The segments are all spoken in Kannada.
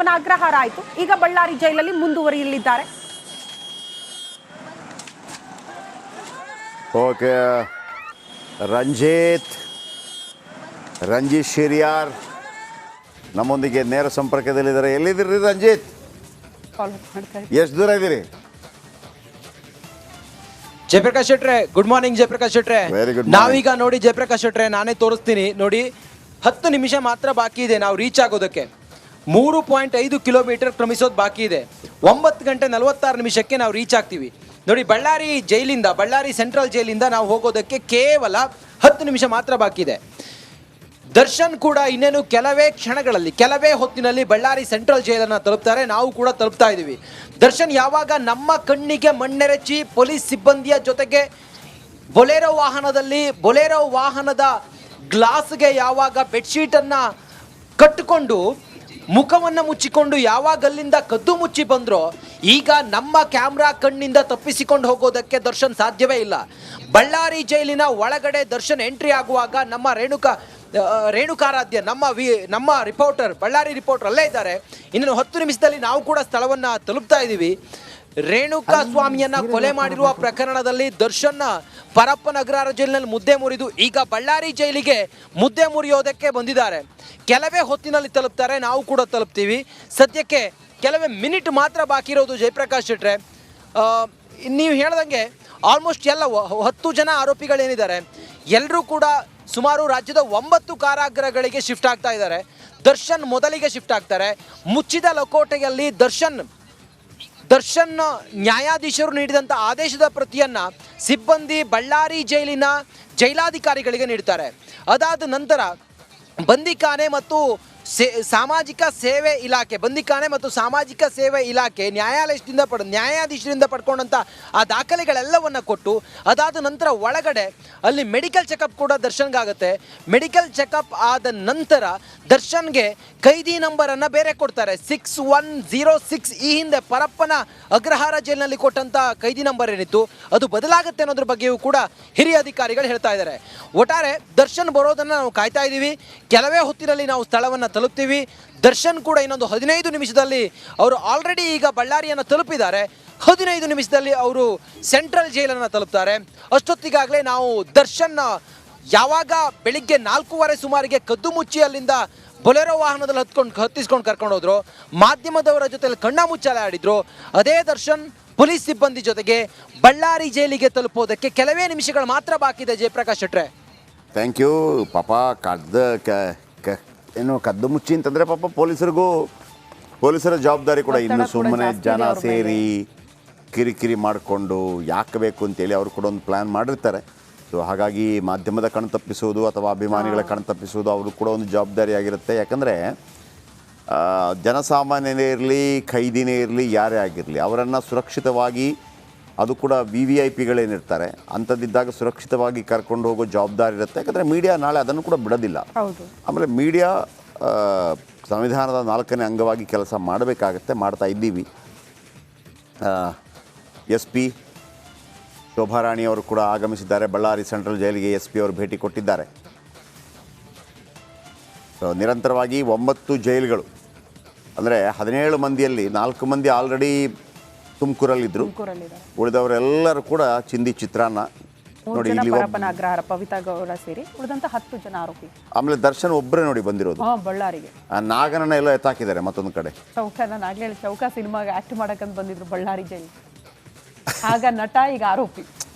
ಪರಪ್ಪನ ಅಗ್ರಹಾರ ಆಯಿತು. ಈಗ ಬಳ್ಳಾರಿ ಜೈಲಲ್ಲಿ ಮುಂದುವರಿಯಲಿದ್ದಾರೆ. ಓಕೆ, ರಂಜಿತ್ ಶಿರಿಯಾರ್ ನಮ್ಮೊಂದಿಗೆ ನೇರ ಸಂಪರ್ಕದಲ್ಲಿದ್ದಾರೆ. ಎಲ್ಲಿದ್ದೀರಿ ರಂಜಿತ್? ಎಷ್ಟು ದೂರ ಇದ್ದೀರಿ? ಜಯಪ್ರಕಾಶ್ ಶೆಟ್ರೆ, ಗುಡ್ ಮಾರ್ನಿಂಗ್ ಜಯಪ್ರಕಾಶ್ ಶೆಟ್ರೆ. ನಾವೀಗ ನೋಡಿ ಜಯಪ್ರಕಾಶ್ ಶೆಟ್ರೆ, ನಾನೇ ತೋರಿಸ್ತೀನಿ ನೋಡಿ. 10 ನಿಮಿಷ ಮಾತ್ರ ಬಾಕಿ ಇದೆ ನಾವು ರೀಚ್ ಆಗೋದಕ್ಕೆ. 3.5 ಕಿಲೋಮೀಟರ್ ಕ್ರಮಿಸೋದು ಬಾಕಿ ಇದೆ. 9 ಗಂಟೆ 46 ನಿಮಿಷಕ್ಕೆ ನಾವು ರೀಚ್ ಆಗ್ತೀವಿ ನೋಡಿ. ಬಳ್ಳಾರಿ ಸೆಂಟ್ರಲ್ ಜೈಲಿಂದ ನಾವು ಹೋಗೋದಕ್ಕೆ ಕೇವಲ 10 ನಿಮಿಷ ಮಾತ್ರ ಬಾಕಿ ಇದೆ. ದರ್ಶನ್ ಕೂಡ ಇನ್ನೇನು ಕೆಲವೇ ಹೊತ್ತಿನಲ್ಲಿ ಬಳ್ಳಾರಿ ಸೆಂಟ್ರಲ್ ಜೈಲನ್ನು ತಲುಪ್ತಾರೆ. ನಾವು ಕೂಡ ತಲುಪ್ತಾ ಇದ್ದೀವಿ. ದರ್ಶನ್ ಯಾವಾಗ ನಮ್ಮ ಕಣ್ಣಿಗೆ ಮಣ್ಣೆರಚಿ ಪೊಲೀಸ್ ಸಿಬ್ಬಂದಿಯ ಜೊತೆಗೆ ಬೊಲೆರೋ ವಾಹನದ ಗ್ಲಾಸ್ಗೆ ಯಾವಾಗ ಬೆಡ್ಶೀಟನ್ನು ಕಟ್ಟಿಕೊಂಡು ಮುಖವನ್ನು ಮುಚ್ಚಿಕೊಂಡು ಯಾವಾಗ ಅಲ್ಲಿಂದ ಕದ್ದು ಮುಚ್ಚಿ ಬಂದ್ರೋ, ಈಗ ನಮ್ಮ ಕ್ಯಾಮ್ರಾ ಕಣ್ಣಿಂದ ತಪ್ಪಿಸಿಕೊಂಡು ಹೋಗೋದಕ್ಕೆ ದರ್ಶನ್ ಸಾಧ್ಯವೇ ಇಲ್ಲ. ಬಳ್ಳಾರಿ ಜೈಲಿನ ಒಳಗಡೆ ದರ್ಶನ್ ಎಂಟ್ರಿ ಆಗುವಾಗ ನಮ್ಮ ರೇಣುಕಾರಾಧ್ಯ ನಮ್ಮ ರಿಪೋರ್ಟರ್, ಬಳ್ಳಾರಿ ರಿಪೋರ್ಟರ್ ಅಲ್ಲೇ ಇದ್ದಾರೆ. ಇನ್ನು 10 ನಿಮಿಷದಲ್ಲಿ ನಾವು ಕೂಡ ಸ್ಥಳವನ್ನು ತಲುಪ್ತಾ ಇದ್ದೀವಿ. ರೇಣುಕಾ ಸ್ವಾಮಿಯನ್ನ ಕೊಲೆ ಮಾಡಿರುವ ಪ್ರಕರಣದಲ್ಲಿ ದರ್ಶನ್ ಪರಪ್ಪನ ಅಗ್ರಹಾರ ಜೈಲಿನಲ್ಲಿ ಮುದ್ದೆ ಮುರಿದು ಈಗ ಬಳ್ಳಾರಿ ಜೈಲಿಗೆ ಮುದ್ದೆ ಮುರಿಯೋದಕ್ಕೆ ಬಂದಿದ್ದಾರೆ. ಕೆಲವೇ ಹೊತ್ತಿನಲ್ಲಿ ತಲುಪ್ತಾರೆ, ನಾವು ಕೂಡ ತಲುಪ್ತೀವಿ. ಸದ್ಯಕ್ಕೆ ಕೆಲವೇ ಮಿನಿಟ್ ಮಾತ್ರ ಬಾಕಿ ಇರೋದು ಜಯಪ್ರಕಾಶ್ ಶೆಟ್ರೆ. ನೀವು ಹೇಳ್ದಂಗೆ ಆಲ್ಮೋಸ್ಟ್ ಎಲ್ಲ 10 ಜನ ಆರೋಪಿಗಳೇನಿದ್ದಾರೆ ಎಲ್ಲರೂ ಕೂಡ ಸುಮಾರು ರಾಜ್ಯದ 9 ಕಾರಾಗೃಹಗಳಿಗೆ ಶಿಫ್ಟ್ ಆಗ್ತಾ ಇದ್ದಾರೆ. ದರ್ಶನ್ ಮೊದಲಿಗೆ ಶಿಫ್ಟ್ ಆಗ್ತಾರೆ. ಮುಚ್ಚಿದ ಲಕೋಟೆಯಲ್ಲಿ ದರ್ಶನ್ ನ್ಯಾಯಾಧೀಶರು ನೀಡಿದಂಥ ಆದೇಶದ ಪ್ರತಿಯನ್ನು ಸಿಬ್ಬಂದಿ ಬಳ್ಳಾರಿ ಜೈಲಿನ ಜೈಲಾಧಿಕಾರಿಗಳಿಗೆ ನೀಡ್ತಾರೆ. ಅದಾದ ನಂತರ ಬಂದಿಖಾನೆ ಮತ್ತು ಸಾಮಾಜಿಕ ಸೇವೆ ಇಲಾಖೆ ನ್ಯಾಯಾಧೀಶರಿಂದ ಪಡ್ಕೊಂಡಂಥ ಆ ದಾಖಲೆಗಳೆಲ್ಲವನ್ನು ಕೊಟ್ಟು, ಅದಾದ ನಂತರ ಒಳಗಡೆ ಅಲ್ಲಿ ಮೆಡಿಕಲ್ ಚೆಕಪ್ ಕೂಡ ದರ್ಶನ್ಗಾಗುತ್ತೆ. ಮೆಡಿಕಲ್ ಚೆಕಪ್ ಆದ ನಂತರ ದರ್ಶನ್ಗೆ ಕೈದಿ ನಂಬರನ್ನು ಬೇರೆ ಕೊಡ್ತಾರೆ, 6106. ಈ ಹಿಂದೆ ಪರಪ್ಪನ ಅಗ್ರಹಾರ ಜೈಲಿನಲ್ಲಿ ಕೊಟ್ಟಂಥ ಕೈದಿ ನಂಬರ್ ಏನಿತ್ತು ಅದು ಬದಲಾಗುತ್ತೆ ಅನ್ನೋದ್ರ ಬಗ್ಗೆಯೂ ಕೂಡ ಹಿರಿಯ ಅಧಿಕಾರಿಗಳು ಹೇಳ್ತಾ ಇದ್ದಾರೆ. ಒಟ್ಟಾರೆ ದರ್ಶನ್ ಬರೋದನ್ನು ನಾವು ಕಾಯ್ತಾ ಇದ್ದೀವಿ. ಕೆಲವೇ ಹೊತ್ತಿನಲ್ಲಿ ನಾವು ಸ್ಥಳವನ್ನು ತಲುಪ್ತೀವಿ. ದರ್ಶನ್ ಕೂಡ ಇನ್ನೊಂದು 15 ನಿಮಿಷದಲ್ಲಿ ಅವರು ಆಲ್ರೆಡಿ ಈಗ ಬಳ್ಳಾರಿಯನ್ನು ತಲುಪಿದ್ದಾರೆ. 15 ನಿಮಿಷದಲ್ಲಿ ಅವರು ಸೆಂಟ್ರಲ್ ಜೈಲನ್ನು ತಲುಪ್ತಾರೆ. ಅಷ್ಟೊತ್ತಿಗಾಗಲೇ ನಾವು ದರ್ಶನ್ ಯಾವಾಗ ಬೆಳಿಗ್ಗೆ 4:15 ಸುಮಾರಿಗೆ ಕದ್ದು ಮುಚ್ಚಿ ಅಲ್ಲಿಂದ ಬೊಲೆರೋ ವಾಹನದಲ್ಲಿ ಹತ್ತಿಸ್ಕೊಂಡು ಕರ್ಕೊಂಡು ಹೋದ್ರು, ಮಾಧ್ಯಮದವರ ಜೊತೆ ಕಣ್ಣ ಮುಚ್ಚಾಲೆ ಆಡಿದ್ರು, ಅದೇ ದರ್ಶನ್ ಪೊಲೀಸ್ ಸಿಬ್ಬಂದಿ ಜೊತೆಗೆ ಬಳ್ಳಾರಿ ಜೈಲಿಗೆ ತಲುಪೋದಕ್ಕೆ ಕೆಲವೇ ನಿಮಿಷಗಳು ಮಾತ್ರ ಬಾಕಿ ಇದೆ. ಜಯಪ್ರಕಾಶ್ ಶೆಟ್ರೆ, ಥ್ಯಾಂಕ್ ಯು. ಪಾಪ ಕದ್ದು ಮುಚ್ಚಿ ಅಂತಂದರೆ ಪಾಪ ಪೊಲೀಸರ ಜವಾಬ್ದಾರಿ ಕೂಡ. ಇನ್ನು ಸುಮ್ಮನೆ ಜನ ಸೇರಿ ಕಿರಿಕಿರಿ ಮಾಡಿಕೊಂಡು ಯಾಕೆ ಬೇಕು ಅಂತೇಳಿ ಅವರು ಕೂಡ ಒಂದು ಪ್ಲ್ಯಾನ್ ಮಾಡಿರ್ತಾರೆ. ಸೊ ಹಾಗಾಗಿ ಮಾಧ್ಯಮದ ಕಣ್ ತಪ್ಪಿಸೋದು ಅಥವಾ ಅಭಿಮಾನಿಗಳ ಕಣ್ ತಪ್ಪಿಸೋದು ಅವರು ಕೂಡ ಒಂದು ಜವಾಬ್ದಾರಿ ಆಗಿರುತ್ತೆ. ಯಾಕಂದರೆ ಜನಸಾಮಾನ್ಯನೇ ಇರಲಿ, ಖೈದಿನೇ ಇರಲಿ, ಯಾರೇ ಆಗಿರಲಿ, ಅವರನ್ನು ಸುರಕ್ಷಿತವಾಗಿ, ಅದು ಕೂಡ VVIPಗಳೇನಿರ್ತಾರೆ ಅಂಥದ್ದಿದ್ದಾಗ ಸುರಕ್ಷಿತವಾಗಿ ಕರ್ಕೊಂಡು ಹೋಗೋ ಜವಾಬ್ದಾರಿ ಇರುತ್ತೆ. ಯಾಕಂದರೆ ಮೀಡಿಯಾ ನಾಳೆ ಅದನ್ನು ಕೂಡ ಬಿಡೋದಿಲ್ಲ. ಆಮೇಲೆ ಮೀಡಿಯಾ ಸಂವಿಧಾನದ 4ನೇ ಅಂಗವಾಗಿ ಕೆಲಸ ಮಾಡಬೇಕಾಗತ್ತೆ, ಮಾಡ್ತಾ ಇದ್ದೀವಿ. SP ಶೋಭಾರಾಣಿ ಅವರು ಕೂಡ ಆಗಮಿಸಿದ್ದಾರೆ. ಬಳ್ಳಾರಿ ಸೆಂಟ್ರಲ್ ಜೈಲಿಗೆ SP ಅವರು ಭೇಟಿ ಕೊಟ್ಟಿದ್ದಾರೆ. ನಿರಂತರವಾಗಿ 9 ಜೈಲುಗಳು ಅಂದರೆ 17 ಮಂದಿಯಲ್ಲಿ 4 ಮಂದಿ ಆಲ್ರೆಡಿ ತುಮಕೂರಲ್ಲಿದ್ದರು. ಉಳಿದವರೆಲ್ಲರೂ ಕೂಡ ಚಿಂದಿ ಚಿತ್ರಾನ್ನ ನೋಡಿ. ಇಲ್ಲಿ ಪವಿತಾ ಗೌಡ ಸೇರಿ ಉಳಿದಂತ 10 ಜನ ಆರೋಪಿ. ಆಮೇಲೆ ದರ್ಶನ್ ಒಬ್ಬರೇ ನೋಡಿ ಬಂದಿರೋದು ಬಳ್ಳಾರಿಗೆ. ನಾಗನನ್ನ ಎಲ್ಲ ಎತ್ತಾಕಿದ್ದಾರೆ ಮತ್ತೊಂದು ಕಡೆ. ಚೌಕ ಸಿನಿಮಾಗೆ ಆಕ್ಟ್ ಮಾಡಕಂತ ಬಂದಿದ್ರು ಬಳ್ಳಾರಿ ಜೈಲು. ಆಗ ನಟ, ಈಗ ಆರೋಪಿ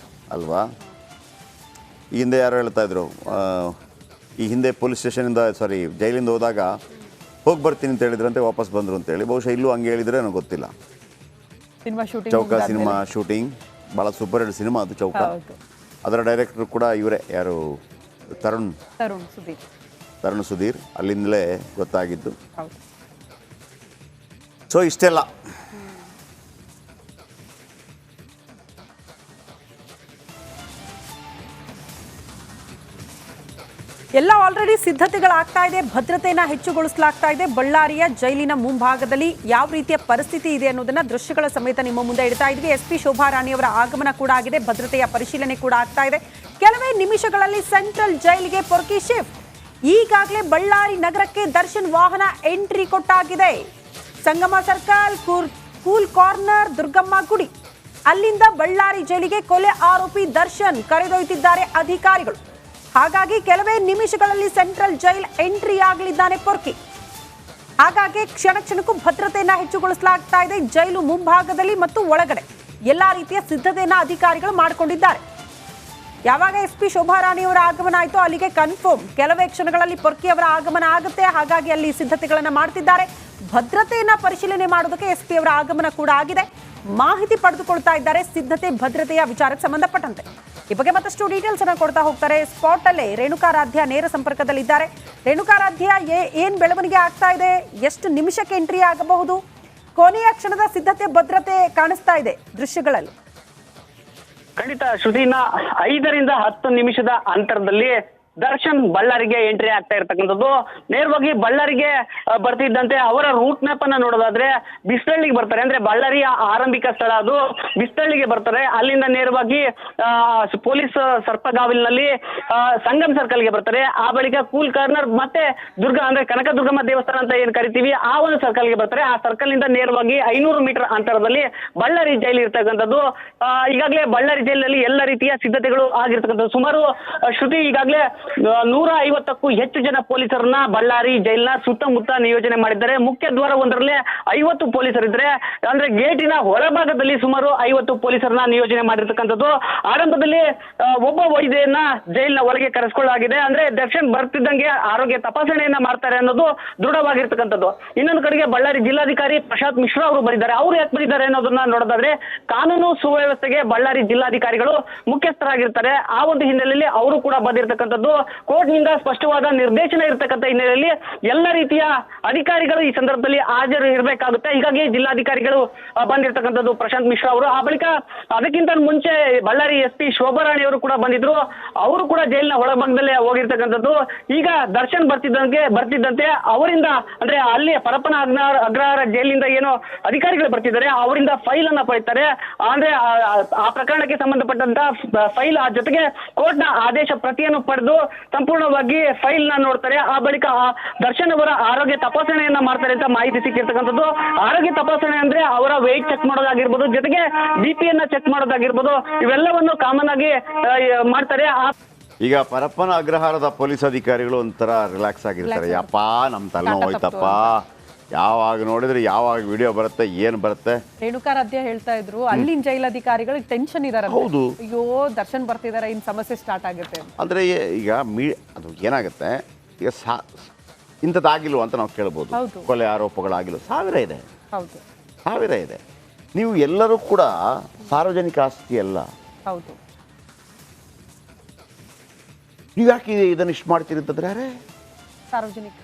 ಅಲ್ವಾ? ಈ ಹಿಂದೆ ಯಾರು ಹೇಳ್ತಾ ಇದ್ರು, ಈ ಹಿಂದೆ ಪೊಲೀಸ್ ಸ್ಟೇಷನಿಂದ ಜೈಲಿಂದ ಹೋದಾಗ ಹೋಗಿ ಬರ್ತೀನಿ ಅಂತ ಹೇಳಿದ್ರಂತೆ, ವಾಪಸ್ ಬಂದರು ಅಂತೇಳಿ. ಬಹುಶಃ ಇಲ್ಲೂ ಹಂಗೆ ಹೇಳಿದ್ರೆ ನನಗೆ ಗೊತ್ತಿಲ್ಲ. ಚೌಕ ಸಿನಿಮಾ ಶೂಟಿಂಗ್ ಭಾಳ ಸೂಪರ್ ಹಿಟ್ ಸಿನಿಮಾ ಅದು ಚೌಕ. ಅದರ ಡೈರೆಕ್ಟರ್ ಕೂಡ ಇವರೇ, ಯಾರು, ತರುಣ್ ಸುಧೀರ್. ಅಲ್ಲಿಂದಲೇ ಗೊತ್ತಾಗಿದ್ದು. ಸೊ ಇಷ್ಟೆಲ್ಲ ಎಲ್ಲ ಆಲ್ರೆಡಿ ಸಿದ್ಧತೆಗಳಾಗ್ತಾ ಇದೆ. ಭದ್ರತೆಯನ್ನು ಹೆಚ್ಚುಗೊಳಿಸಲಾಗ್ತಾ ಇದೆ. ಬಳ್ಳಾರಿಯ ಜೈಲಿನ ಮುಂಭಾಗದಲ್ಲಿ ಯಾವ ರೀತಿಯ ಪರಿಸ್ಥಿತಿ ಇದೆ ಅನ್ನೋದನ್ನ ದೃಶ್ಯಗಳ ಸಮೇತ ನಿಮ್ಮ ಮುಂದೆ ಇಡ್ತಾ ಇದ್ವಿ. SP ಶೋಭಾರಾಣಿ ಅವರ ಆಗಮನ ಕೂಡ ಆಗಿದೆ. ಭದ್ರತೆಯ ಪರಿಶೀಲನೆ ಕೂಡ ಆಗ್ತಾ ಇದೆ. ಕೆಲವೇ ನಿಮಿಷಗಳಲ್ಲಿ ಸೆಂಟ್ರಲ್ ಜೈಲಿಗೆ ಪೊರ್ಕಿ ಶಿಫ್ಟ್. ಈಗಾಗಲೇ ಬಳ್ಳಾರಿ ನಗರಕ್ಕೆ ದರ್ಶನ್ ವಾಹನ ಎಂಟ್ರಿ ಕೊಟ್ಟಾಗಿದೆ. ಸಂಗಮ ಸರ್ಕಲ್, ಕೂಲ್ ಕಾರ್ನರ್, ದುರ್ಗಮ್ಮ ಗುಡಿ, ಅಲ್ಲಿಂದ ಬಳ್ಳಾರಿ ಜೈಲಿಗೆ ಕೊಲೆ ಆರೋಪಿ ದರ್ಶನ್ ಕರೆದೊಯ್ಯುತ್ತಿದ್ದಾರೆ ಅಧಿಕಾರಿಗಳು. ಹಾಗಾಗಿ ಕೆಲವೇ ನಿಮಿಷಗಳಲ್ಲಿ ಸೆಂಟ್ರಲ್ ಜೈಲ್ ಎಂಟ್ರಿ ಆಗಲಿದ್ದಾನೆ ಪೊರ್ಕಿ. ಹಾಗಾಗಿ ಕ್ಷಣಕ್ಕೂ ಭದ್ರತೆಯನ್ನ ಹೆಚ್ಚುಗೊಳಿಸಲಾಗ್ತಾ ಇದೆ. ಜೈಲು ಮುಂಭಾಗದಲ್ಲಿ ಮತ್ತು ಒಳಗಡೆ ಎಲ್ಲಾ ರೀತಿಯ ಸಿದ್ಧತೆಯನ್ನ ಅಧಿಕಾರಿಗಳು ಮಾಡಿಕೊಂಡಿದ್ದಾರೆ. ಯಾವಾಗ SP ಶೋಭಾ ರಾಣಿ ಅವರ ಆಗಮನ ಆಯಿತು ಅಲ್ಲಿಗೆ ಕನ್ಫರ್ಮ್ ಕೆಲವೇ ಕ್ಷಣಗಳಲ್ಲಿ ಪೊರ್ಕಿ ಅವರ ಆಗಮನ ಆಗುತ್ತೆ. ಹಾಗಾಗಿ ಅಲ್ಲಿ ಸಿದ್ಧತೆಗಳನ್ನ ಮಾಡ್ತಿದ್ದಾರೆ. ಭದ್ರತೆಯನ್ನ ಪರಿಶೀಲನೆ ಮಾಡೋದಕ್ಕೆ SP ಅವರ ಆಗಮನ ಕೂಡ ಆಗಿದೆ. ಮಾಹಿತಿ ಪಡೆದುಕೊಳ್ತಾ ಇದ್ದಾರೆ ಸಿದ್ಧತೆ ಭದ್ರತೆಯ ವಿಚಾರಕ್ಕೆ ಸಂಬಂಧಪಟ್ಟಂತೆ. ಈ ಬಗ್ಗೆ ಮತ್ತಷ್ಟು ಡೀಟೇಲ್ಸ್ ಅನ್ನ ಕೊಡ್ತಾ ಹೋಗ್ತಾರೆ. ಸ್ಪಾಟ್ ಅಲ್ಲೇ ರೇಣುಕಾರಾಧ್ಯ ನೇರ ಸಂಪರ್ಕದಲ್ಲಿದ್ದಾರೆ. ರೇಣುಕಾರಾಧ್ಯ, ಏನ್ ಬೆಳವಣಿಗೆ ಆಗ್ತಾ ಇದೆ? ಎಷ್ಟು ನಿಮಿಷಕ್ಕೆ ಎಂಟ್ರಿ ಆಗಬಹುದು? ಕೊನೆಯ ಕ್ಷಣದ ಸಿದ್ಧತೆ ಭದ್ರತೆ ಕಾಣಿಸ್ತಾ ಇದೆ ದೃಶ್ಯಗಳಲ್ಲಿ. ಖಂಡಿತ ಶ್ರುತಿನ 5 ರಿಂದ 10 ನಿಮಿಷದ ಅಂತರದಲ್ಲಿ ದರ್ಶನ್ ಬಳ್ಳಾರಿಗೆ ಎಂಟ್ರಿ ಆಗ್ತಾ ಇರ್ತಕ್ಕಂಥದ್ದು. ನೇರವಾಗಿ ಬಳ್ಳಾರಿಗೆ ಬರ್ತಿದ್ದಂತೆ ಅವರ ರೂಟ್ ಮ್ಯಾಪ್ ಅನ್ನ ನೋಡೋದಾದ್ರೆ ಬಿಸ್ತಳ್ಳಿಗೆ ಬರ್ತಾರೆ. ಅಂದ್ರೆ ಬಳ್ಳಾರಿಯ ಆರಂಭಿಕ ಸ್ಥಳ ಅದು. ಬಿಸ್ತಳ್ಳಿಗೆ ಬರ್ತಾರೆ. ಅಲ್ಲಿಂದ ನೇರವಾಗಿ ಪೊಲೀಸ್ ಸರ್ಪಗಾವಿಲ್ನಲ್ಲಿ ಸಂಗಮ್ ಸರ್ಕಲ್ಗೆ ಬರ್ತಾರೆ. ಆ ಬಳಿಕ ಕೂಲ್ ಕಾರ್ನರ್ ಮತ್ತೆ ಅಂದ್ರೆ ಕನಕದುರ್ಗಮ್ಮ ದೇವಸ್ಥಾನ ಅಂತ ಏನ್ ಕರಿತೀವಿ ಆ ಒಂದು ಸರ್ಕಲ್ಗೆ ಬರ್ತಾರೆ. ಆ ಸರ್ಕಲ್ ನಿಂದ ನೇರವಾಗಿ 500 ಮೀಟರ್ ಅಂತರದಲ್ಲಿ ಬಳ್ಳಾರಿ ಜೈಲು ಇರ್ತಕ್ಕಂಥದ್ದು. ಈಗಾಗಲೇ ಬಳ್ಳಾರಿ ಜೈಲಿನಲ್ಲಿ ಎಲ್ಲ ರೀತಿಯ ಸಿದ್ಧತೆಗಳು ಆಗಿರ್ತಕ್ಕಂಥದ್ದು. ಸುಮಾರು ಶ್ರುತಿ ಈಗಾಗಲೇ 150ಕ್ಕೂ ಹೆಚ್ಚು ಜನ ಪೊಲೀಸರನ್ನ ಬಳ್ಳಾರಿ ಜೈಲಿನ ಸುತ್ತಮುತ್ತ ನಿಯೋಜನೆ ಮಾಡಿದ್ದಾರೆ. ಮುಖ್ಯ ದ್ವಾರ ಒಂದರಲ್ಲೇ 50 ಪೊಲೀಸರಿದ್ರೆ, ಅಂದ್ರೆ ಗೇಟಿನ ಹೊರಭಾಗದಲ್ಲಿ ಸುಮಾರು 50 ಪೊಲೀಸರನ್ನ ನಿಯೋಜನೆ ಮಾಡಿರ್ತಕ್ಕಂಥದ್ದು. ಆರಂಭದಲ್ಲಿ ಒಬ್ಬ ವೈದ್ಯರನ್ನ ಜೈಲಿನ ಒಳಗೆ ಕರೆಸ್ಕೊಳ್ಳಲಾಗಿದೆ. ಅಂದ್ರೆ ದರ್ಶನ್ ಬರ್ತಿದ್ದಂಗೆ ಆರೋಗ್ಯ ತಪಾಸಣೆಯನ್ನ ಮಾಡ್ತಾರೆ ಅನ್ನೋದು ದೃಢವಾಗಿರ್ತಕ್ಕಂಥದ್ದು. ಇನ್ನೊಂದು ಕಡೆಗೆ ಬಳ್ಳಾರಿ ಜಿಲ್ಲಾಧಿಕಾರಿ ಪ್ರಶಾಂತ್ ಮಿಶ್ರಾ ಅವರು ಬಂದಿದ್ದಾರೆ. ಅವ್ರು ಯಾಕೆ ಬಂದಿದ್ದಾರೆ ಅನ್ನೋದನ್ನ ನೋಡೋದಾದ್ರೆ ಕಾನೂನು ಸುವ್ಯವಸ್ಥೆಗೆ ಬಳ್ಳಾರಿ ಜಿಲ್ಲಾಧಿಕಾರಿಗಳು ಮುಖ್ಯಸ್ಥರಾಗಿರ್ತಾರೆ. ಆ ಒಂದು ಹಿನ್ನೆಲೆಯಲ್ಲಿ ಅವರು ಕೂಡ ಬಂದಿರತಕ್ಕಂಥದ್ದು. ಕೋರ್ಟ್ ನಿಂದ ಸ್ಪಷ್ಟವಾದ ನಿರ್ದೇಶನ ಇರತಕ್ಕಂಥ ಹಿನ್ನೆಲೆಯಲ್ಲಿ ಎಲ್ಲ ರೀತಿಯ ಅಧಿಕಾರಿಗಳು ಈ ಸಂದರ್ಭದಲ್ಲಿ ಹಾಜರು ಇರಬೇಕಾಗುತ್ತೆ. ಹೀಗಾಗಿ ಜಿಲ್ಲಾಧಿಕಾರಿಗಳು ಬಂದಿರತಕ್ಕಂಥದ್ದು ಪ್ರಶಾಂತ್ ಮಿಶ್ರಾ ಅವರು. ಆ ಬಳಿಕ ಅದಕ್ಕಿಂತ ಮುಂಚೆ ಬಳ್ಳಾರಿ SP ಶೋಭಾ ರಾಣಿ ಅವರು ಕೂಡ ಬಂದಿದ್ರು. ಅವರು ಕೂಡ ಜೈಲಿನ ಒಳಭಾಗದಲ್ಲೇ ಹೋಗಿರ್ತಕ್ಕಂಥದ್ದು. ಈಗ ದರ್ಶನ್ ಬರ್ತಿದ್ದಂತೆ ಅವರಿಂದ ಅಂದ್ರೆ ಅಲ್ಲಿ ಪರಪ್ಪನ ಅಗ್ರಹಾರ ಜೈಲಿನಿಂದ ಏನೋ ಅಧಿಕಾರಿಗಳು ಬರ್ತಿದ್ದಾರೆ, ಅವರಿಂದ ಫೈಲ್ ಅನ್ನ ಪಡಿತಾರೆ. ಅಂದ್ರೆ ಆ ಪ್ರಕರಣಕ್ಕೆ ಸಂಬಂಧಪಟ್ಟಂತ ಫೈಲ್, ಆ ಜೊತೆಗೆ ಕೋರ್ಟ್ ನ ಆದೇಶ ಪ್ರತಿಯನ್ನು ಪಡೆದು ಸಂಪೂರ್ಣವಾಗಿ ಫೈಲ್ ನ ನೋಡ್ತಾರೆ. ಆ ಬಳಿಕ ದರ್ಶನ್ ಅವರ ಆರೋಗ್ಯ ತಪಾಸಣೆಯನ್ನ ಮಾಡ್ತಾರೆ ಅಂತ ಮಾಹಿತಿ ಸಿಕ್ಕಿರ್ತಕ್ಕಂಥದ್ದು. ಆರೋಗ್ಯ ತಪಾಸಣೆ ಅಂದ್ರೆ ಅವರ ವೆಯ್ಟ್ ಚೆಕ್ ಮಾಡೋದಾಗಿರ್ಬೋದು, ಜೊತೆಗೆ BP ಯನ್ನ ಚೆಕ್ ಮಾಡೋದಾಗಿರ್ಬೋದು, ಇವೆಲ್ಲವನ್ನು ಕಾಮನ್ ಆಗಿ ಮಾಡ್ತಾರೆ. ಈಗ ಪರಪ್ಪನ ಅಗ್ರಹಾರದ ಪೊಲೀಸ್ ಅಧಿಕಾರಿಗಳು ಒಂಥರ ರಿಲ್ಯಾಕ್ಸ್ ಆಗಿರ್ತಾರೆ. ಯಪ್ಪ ನಮ್ಮ ತಲೆನೋವು ಹೋಯ್ತಪ್ಪ, ಯಾವಾಗ ನೋಡಿದ್ರೆ ಯಾವಾಗ ವಿಡಿಯೋ ಬರುತ್ತೆ ಏನು ಬರುತ್ತೆ. ರೇಣುಕಾರಾಧ್ಯ ಹೇಳ್ತಾ ಇದ್ರು ಅಲ್ಲಿನ ಜೈಲಧಿಕಾರಿಗಳಿಗೆ ಟೆನ್ಷನ್ ಇದಾರೆ. ಹೌದು, ಅಯ್ಯೋ ದರ್ಶನ್ ಬರ್ತಿದಾರೆ, ಇನ್ ಸಮಸ್ಯೆ ಸ್ಟಾರ್ಟ್ ಆಗುತ್ತೆ ಅಂದ್ರೆ. ಈಗ ಅದು ಏನಾಗುತ್ತೆ, ಈಗ ಇಂಥದ್ದಾಗಿಲ್ವ ಅಂತ ನಾವು ಕೇಳ್ಬೋದು. ಕೊಲೆ ಆರೋಪಗಳಾಗಿಲ್ಲ, ಸಾವಿರ ಇದೆ. ನೀವು ಎಲ್ಲರೂ ಕೂಡ ಸಾರ್ವಜನಿಕ ಆಸ್ತಿ ಅಲ್ಲ. ಹೌದು, ನೀವು ಯಾಕೆ ಇದನ್ನ ಇಷ್ಟು ಮಾಡ್ತೀರಿ ಅಂತಂದ್ರೆ ಸಾರ್ವಜನಿಕ